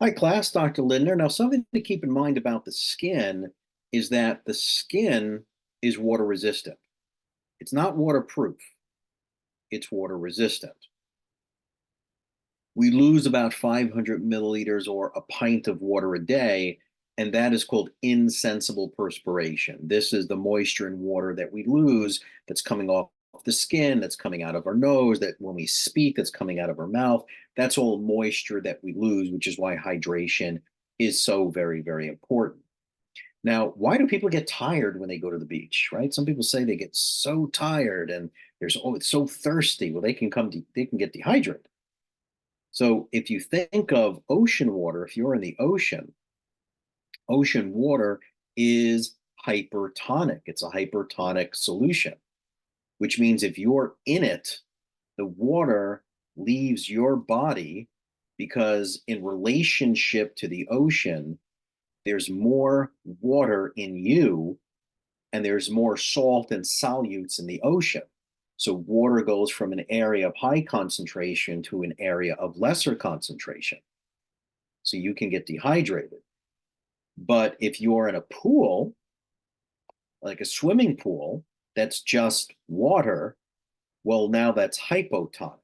Hi, class, Dr. Lindner. Now, something to keep in mind about the skin is that the skin is water resistant. It's not waterproof, it's water resistant. We lose about 500 milliliters or a pint of water a day, and that is called insensible perspiration. This is the moisture and water that we lose that's coming off the skin, that's coming out of our nose, that when we speak, that's coming out of our mouth. That's all moisture that we lose, which is why hydration is so very, very important. Now, why do people get tired when they go to the beach, right? Some people say they get so tired and it's so thirsty. Well, they can get dehydrated. So if you think of ocean water, if you're in the ocean, ocean water is hypertonic. It's a hypertonic solution, which means if you're in it, the water leaves your body because in relationship to the ocean, there's more water in you and there's more salt and solutes in the ocean. So water goes from an area of high concentration to an area of lesser concentration. So you can get dehydrated. But if you're in a pool, like a swimming pool, that's just water, well, now that's hypotonic.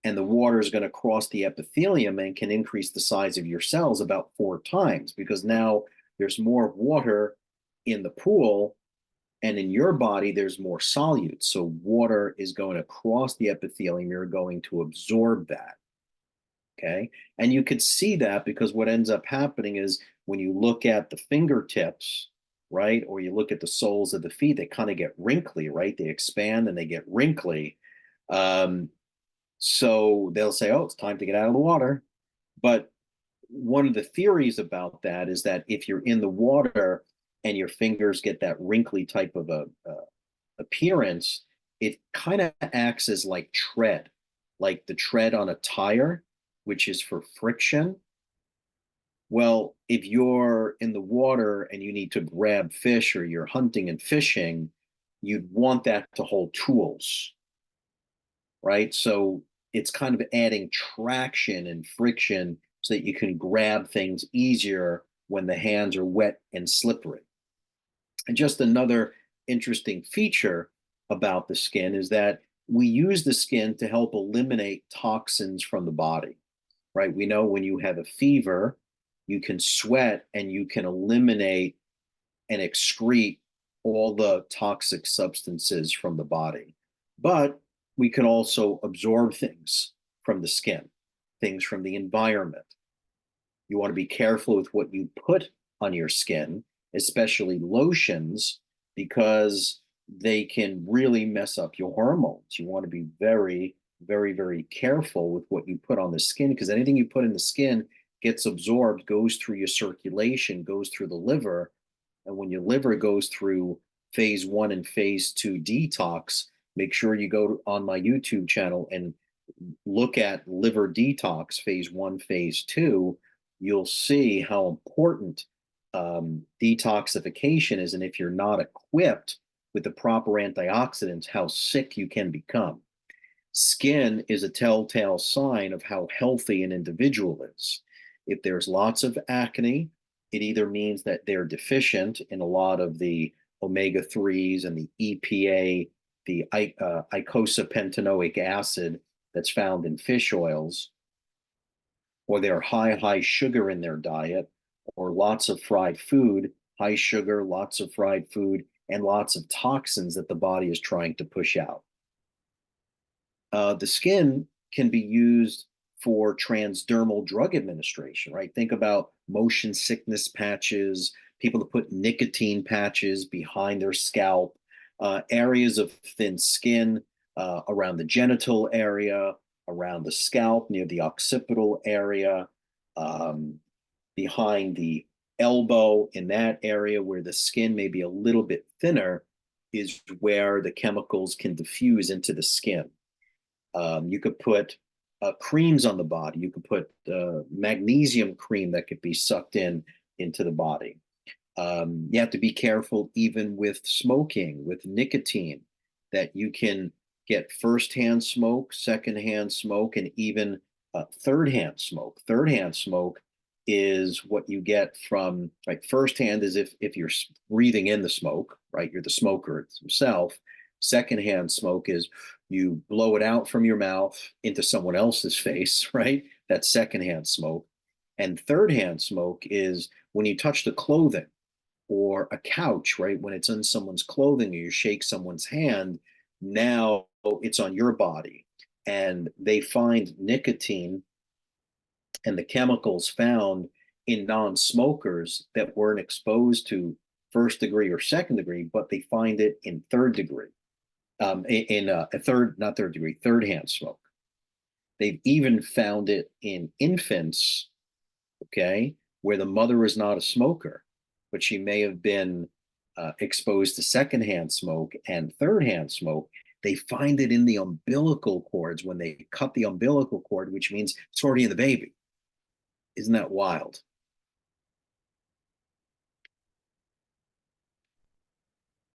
And the water is going to cross the epithelium and can increase the size of your cells about 4 times because now there's more water in the pool and in your body there's more solutes. So water is going to cross the epithelium. You're going to absorb that. Okay. And you could see that because what ends up happening is when you look at the fingertips, right, or you look at the soles of the feet, they kind of get wrinkly, right? They expand and they get wrinkly. Um, so they'll say, oh, it's time to get out of the water. But one of the theories about that is that if you're in the water and your fingers get that wrinkly type of a appearance, it kind of acts as like tread, like the tread on a tire, which is for friction. Well, if you're in the water and you need to grab fish or you're hunting and fishing, you'd want that to hold tools, right? So it's kind of adding traction and friction so that you can grab things easier when the hands are wet and slippery. And just another interesting feature about the skin is that we use the skin to help eliminate toxins from the body, right? We know when you have a fever, you can sweat and you can eliminate and excrete all the toxic substances from the body. But we can also absorb things from the skin, things from the environment. You want to be careful with what you put on your skin, especially lotions, because they can really mess up your hormones. You want to be very, very, very careful with what you put on the skin because anything you put in the skin gets absorbed, goes through your circulation, goes through the liver. And when your liver goes through phase 1 and phase 2 detox, make sure you go on my YouTube channel and look at liver detox phase 1, phase 2. You'll see how important detoxification is. And if you're not equipped with the proper antioxidants, how sick you can become. Skin is a telltale sign of how healthy an individual is. If there's lots of acne, it either means that they're deficient in a lot of the omega 3s and the EPA, the eicosapentaenoic acid that's found in fish oils, or they're high sugar in their diet, or lots of fried food, high sugar, lots of fried food, and lots of toxins that the body is trying to push out. The skin can be used for transdermal drug administration, right? Think about motion sickness patches, people that put nicotine patches behind their scalp, areas of thin skin around the genital area, around the scalp, near the occipital area, um, behind the elbow, in that area where the skin may be a little bit thinner, is where the chemicals can diffuse into the skin. You could put creams on the body. You could put magnesium cream that could be sucked into the body. You have to be careful even with smoking, with nicotine, that you can get firsthand smoke, secondhand smoke, and even Third-hand smoke. Third-hand smoke is what you get from, right? First-hand is if you're breathing in the smoke, right? You're the smoker himself. Second-hand smoke is you blow it out from your mouth into someone else's face, right? That's second-hand smoke. And third-hand smoke is when you touch the clothing or a couch, right? When it's in someone's clothing or you shake someone's hand, now it's on your body. And they find nicotine and the chemicals found in non-smokers that weren't exposed to first degree or second degree, but they find it in third degree, in a third, not third degree, third hand smoke. They've even found it in infants, okay, where the mother is not a smoker, but she may have been exposed to secondhand smoke and third hand smoke. They find it in the umbilical cords when they cut the umbilical cord, which means it's already in the baby. Isn't that wild?